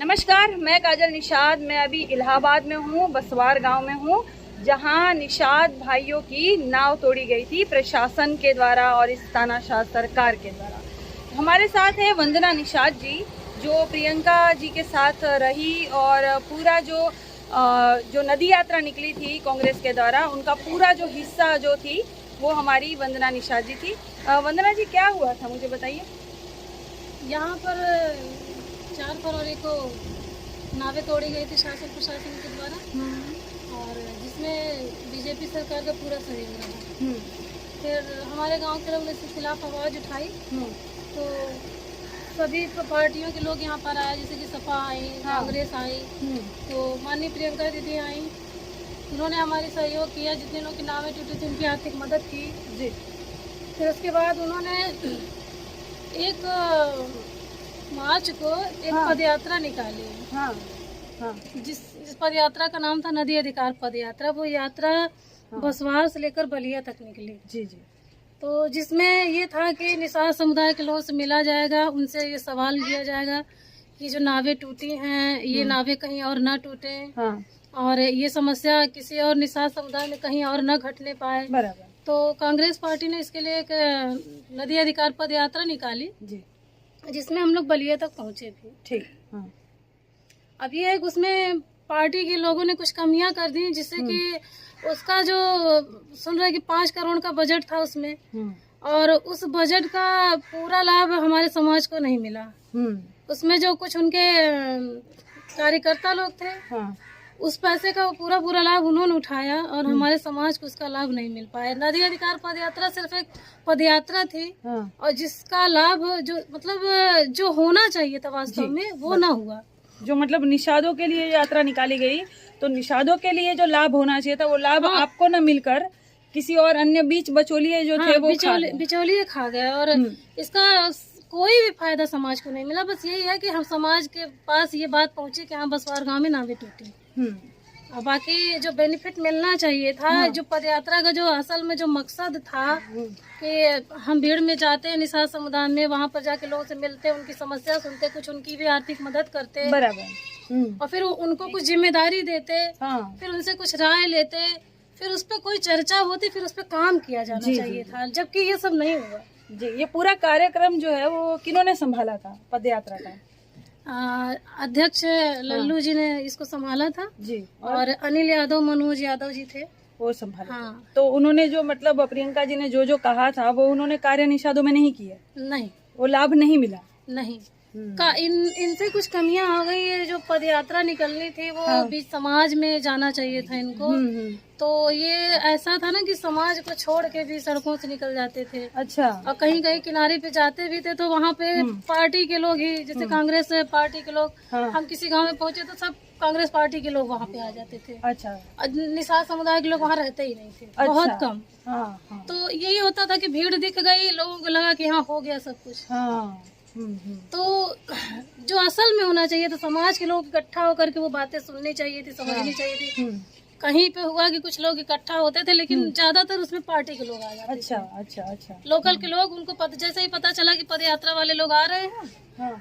नमस्कार, मैं काजल निषाद। मैं अभी इलाहाबाद में हूँ, बसवार गांव में हूँ, जहाँ निषाद भाइयों की नाव तोड़ी गई थी प्रशासन के द्वारा और इस तानाशाह सरकार के द्वारा। हमारे साथ है वंदना निषाद जी, जो प्रियंका जी के साथ रही और पूरा जो नदी यात्रा निकली थी कांग्रेस के द्वारा, उनका पूरा जो हिस्सा जो थी वो हमारी वंदना निषाद जी थी। वंदना जी, क्या हुआ था मुझे बताइए। यहाँ पर 4 फरवरी को नावें तोड़ी गई थी शासन प्रशासन के द्वारा, और जिसमें बीजेपी सरकार का पूरा सहयोग रहा। फिर हमारे गांव के लोगों ने इसके खिलाफ आवाज़ उठाई, तो सभी पार्टियों के लोग यहाँ पर आए, जैसे कि सपा आई, कांग्रेस आई, तो माननीय प्रियंका दीदी आई, उन्होंने हमारी सहयोग किया। जितने लोग की नावें टूटी थी उनकी आर्थिक मदद की जी। फिर उसके बाद उन्होंने एक मार्च को एक पद यात्रा निकाली। जिस पद यात्रा का नाम था नदी अधिकार पद यात्रा। वो यात्रा बसवार से लेकर बलिया तक निकली जी। तो जिसमें ये था कि निषाद समुदाय के लोगों से मिला जाएगा, उनसे ये सवाल किया जाएगा कि जो नावें टूटी हैं ये नावें कहीं और ना टूटे, और ये समस्या किसी और निषाद समुदाय में कहीं और न घटने पाए। बराबर। तो कांग्रेस पार्टी ने इसके लिए एक नदी अधिकार पद यात्रा निकाली जी, जिसमें हम लोग बलिया तक पहुंचे भी। ठीक। अब ये है उसमें पार्टी के लोगों ने कुछ कमियां कर दी, जिससे कि उसका जो सुन रहे कि 5 करोड़ का बजट था उसमें, और उस बजट का पूरा लाभ हमारे समाज को नहीं मिला। उसमें जो कुछ उनके कार्यकर्ता लोग थे, उस पैसे का पूरा लाभ उन्होंने उठाया और हमारे समाज को उसका लाभ नहीं मिल पाया। नदी अधिकार पद यात्रा सिर्फ एक पद यात्रा थी, और जिसका लाभ जो होना चाहिए था वास्तव में वो ना हुआ। जो मतलब निषादों के लिए यात्रा निकाली गई, तो निषादों के लिए जो लाभ होना चाहिए था वो लाभ आपको न मिलकर किसी और अन्य बीच बचौलिए जो थे वो बिचौलिए खा गए, और इसका कोई भी फायदा समाज को नहीं मिला। बस यही है कि हम समाज के पास ये बात पहुंची कि हाँ, बसवार गांव में नावें टूटी। और बाकी जो बेनिफिट मिलना चाहिए था, जो पदयात्रा का जो असल में जो मकसद था कि हम भीड़ में जाते हैं निषाद समुदाय में, वहाँ पर जाके लोगों से मिलते, उनकी समस्या सुनते, कुछ उनकी भी आर्थिक मदद करते। बराबर। और फिर उनको कुछ जिम्मेदारी देते, फिर उनसे कुछ राय लेते, फिर उस पर कोई चर्चा होती, फिर उस पर काम किया जाना चाहिए था, जबकि ये सब नहीं हुआ जी। ये पूरा कार्यक्रम जो है वो किन्होंने संभाला था पदयात्रा का? अध्यक्ष लल्लू जी ने इसको संभाला था जी, और अनिल यादव, मनोज यादव जी थे वो संभाला। तो उन्होंने जो मतलब प्रियंका जी ने जो कहा था वो उन्होंने कार्य निषादों में नहीं किया? नहीं, वो लाभ नहीं मिला। नहीं इनसे कुछ कमियां हो गई। ये जो पदयात्रा निकलनी थी वो बीच समाज में जाना चाहिए था इनको। तो ये ऐसा था ना कि समाज को छोड़ के भी सड़कों से निकल जाते थे। अच्छा। और कहीं कहीं किनारे पे जाते भी थे तो वहाँ पे पार्टी के लोग ही, जैसे कांग्रेस पार्टी के लोग, हम किसी गांव में पहुंचे तो सब कांग्रेस पार्टी के लोग वहाँ पे आ जाते थे। अच्छा। निषाद समुदाय के लोग वहाँ रहते ही नहीं थे। अच्छा। बहुत कम। तो यही होता था कि भीड़ दिख गई, लोगों को लगा कि हाँ हो गया सब कुछ। तो जो असल में होना चाहिए तो समाज के लोग इकट्ठा होकर के वो बातें सुननी चाहिए थी, समझनी चाहिए थी। कहीं पे हुआ कि कुछ लोग इकट्ठा होते थे, लेकिन ज्यादातर उसमें पार्टी के लोग आ जाते थे। अच्छा। लोकल के लोग, उनको जैसे ही पता चला कि पद यात्रा वाले लोग आ रहे हैं,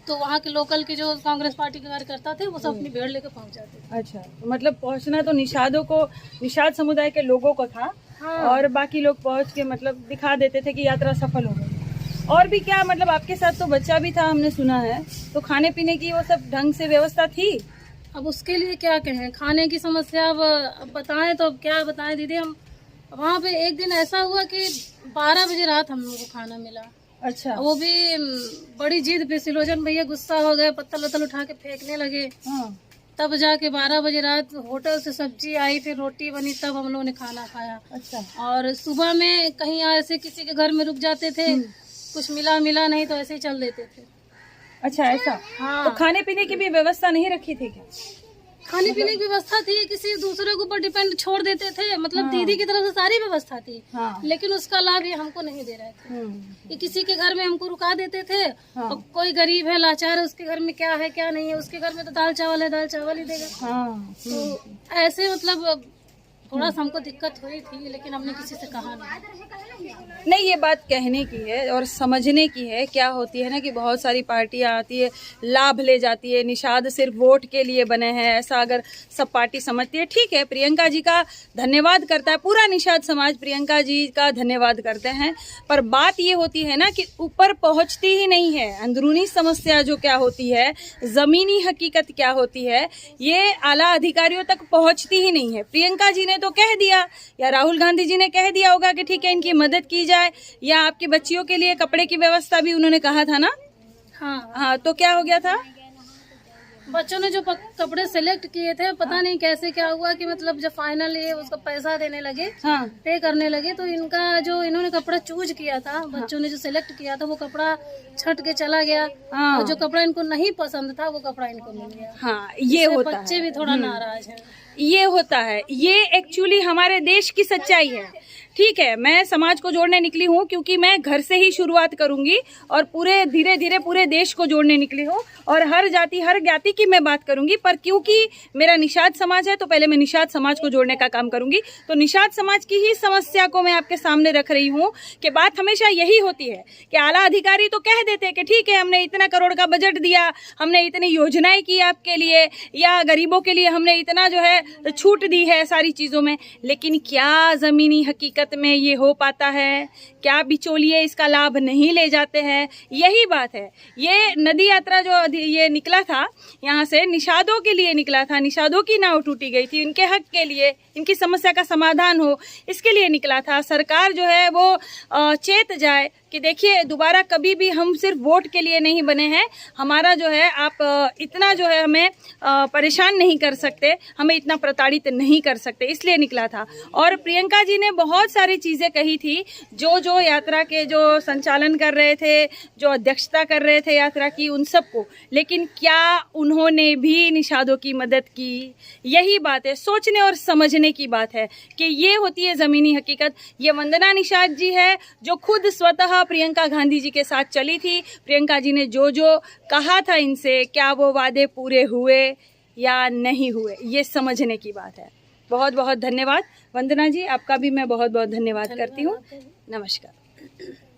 तो वहाँ के लोकल के जो कांग्रेस पार्टी के कार्यकर्ता थे वो सब अपनी भीड़ लेकर पहुँच जाते थे। अच्छा, मतलब पहुँचना तो निषाद समुदाय के लोगों को था, और बाकी लोग पहुँच के मतलब दिखा देते थे कि यात्रा सफल हो गई। और भी क्या, मतलब आपके साथ तो बच्चा भी था हमने सुना है, तो खाने पीने की वो सब ढंग से व्यवस्था थी? अब उसके लिए क्या कहें, खाने की समस्या अब बताएं तो अब क्या बताएं दीदी। हम वहाँ पे एक दिन ऐसा हुआ कि 12 बजे रात हम लोगों को खाना मिला। अच्छा। वो भी बड़ी जिद पे सिलोजन भैया गुस्सा हो गए, पत्तल वत्तल उठा के फेंकने लगे। तब जाके 12 बजे रात होटल से सब्जी आई, फिर रोटी बनी, तब हम लोगों ने खाना खाया। अच्छा। और सुबह में कहीं ऐसे किसी के घर में रुक जाते थे, कुछ मिला नहीं तो ऐसे ही चल देते थे। अच्छा, ऐसा? हाँ। तो खाने पीने की भी व्यवस्था नहीं रखी थी क्या? खाने पीने की व्यवस्था थी, किसी दूसरे के ऊपर डिपेंड छोड़ देते थे। मतलब दीदी की तरफ से सारी व्यवस्था थी, लेकिन उसका लाभ ये हमको नहीं दे रहे थे। ये किसी के घर में हमको रुका देते थे, और कोई गरीब है, लाचार है, उसके घर में क्या है क्या नहीं है, उसके घर में तो दाल चावल है, दाल चावल ही देगा। तो ऐसे मतलब थोड़ा सा हमको दिक्कत हुई थी, लेकिन हमने किसी से कहा नहीं। ये बात कहने की है और समझने की है। क्या होती है ना कि बहुत सारी पार्टियां आती है, लाभ ले जाती है। निषाद सिर्फ वोट के लिए बने हैं, ऐसा अगर सब पार्टी समझती है, ठीक है, प्रियंका जी का धन्यवाद करता है पूरा निषाद समाज, प्रियंका जी का धन्यवाद करते हैं। पर बात ये होती है ना कि ऊपर पहुंचती ही नहीं है। अंदरूनी समस्या जो क्या होती है, जमीनी हकीकत क्या होती है, ये आला अधिकारियों तक पहुंचती ही नहीं है। प्रियंका जी ने तो कह दिया, या राहुल गांधी जी ने कह दिया होगा कि ठीक है इनकी मदद की जाए, या आपकी बच्चियों के लिए कपड़े की व्यवस्था भी उन्होंने कहा था ना। हाँ, तो क्या हो गया था, बच्चों ने जो कपड़े सिलेक्ट किए थे, पता नहीं कैसे क्या हुआ कि मतलब जब फाइनल ये उसका पैसा देने लगे, पे करने लगे, तो इनका जो इन्होंने कपड़ा चूज किया था, बच्चों ने जो सिलेक्ट किया था, वो कपड़ा छट के चला गया। और जो कपड़ा इनको नहीं पसंद था, वो कपड़ा इनको मिल गया। हाँ, ये होता है। बच्चे भी थोड़ा नाराज हैं। ये होता है, ये एक्चुअली हमारे देश की सच्चाई है। ठीक है, मैं समाज को जोड़ने निकली हूँ क्योंकि मैं घर से ही शुरुआत करूंगी और पूरे धीरे धीरे पूरे देश को जोड़ने निकली हूँ और हर जाति हर ज्ञाति की मैं बात करूंगी। पर क्योंकि मेरा निषाद समाज है तो पहले मैं निषाद समाज को जोड़ने का काम करूंगी। तो निषाद समाज की ही समस्या को मैं आपके सामने रख रही हूँ कि बात हमेशा यही होती है कि आला अधिकारी तो कह देते हैं कि ठीक है हमने इतना करोड़ का बजट दिया, हमने इतनी योजनाएं की आपके लिए, या गरीबों के लिए हमने इतना जो है छूट दी है सारी चीजों में, लेकिन क्या जमीनी हकीकत में ये हो पाता है? क्या बिचौलिए इसका लाभ नहीं ले जाते हैं? यही बात है। ये नदी यात्रा जो ये निकला था यहाँ से, निषादों के लिए निकला था, निषादों की नाव टूटी गई थी, उनके हक के लिए, इनकी समस्या का समाधान हो, इसके लिए निकला था। सरकार जो है वो चेत जाए कि देखिए दोबारा कभी भी हम सिर्फ वोट के लिए नहीं बने हैं, हमारा जो है आप इतना जो है हमें परेशान नहीं कर सकते, हमें इतना प्रताड़ित नहीं कर सकते, इसलिए निकला था। और प्रियंका जी ने बहुत सारी चीजें कही थी, जो यात्रा के जो संचालन कर रहे थे, जो अध्यक्षता कर रहे थे यात्रा की, उन सबको, लेकिन क्या उन्होंने भी निषादों की मदद की? यही बात है, सोचने और समझने की बात है कि ये होती है जमीनी हकीकत। ये वंदना निषाद जी है जो खुद स्वतः प्रियंका गांधी जी के साथ चली थी। प्रियंका जी ने जो कहा था इनसे, क्या वो वादे पूरे हुए या नहीं हुए, ये समझने की बात है। बहुत बहुत धन्यवाद वंदना जी, आपका भी मैं बहुत बहुत धन्यवाद करती हूँ। नमस्कार।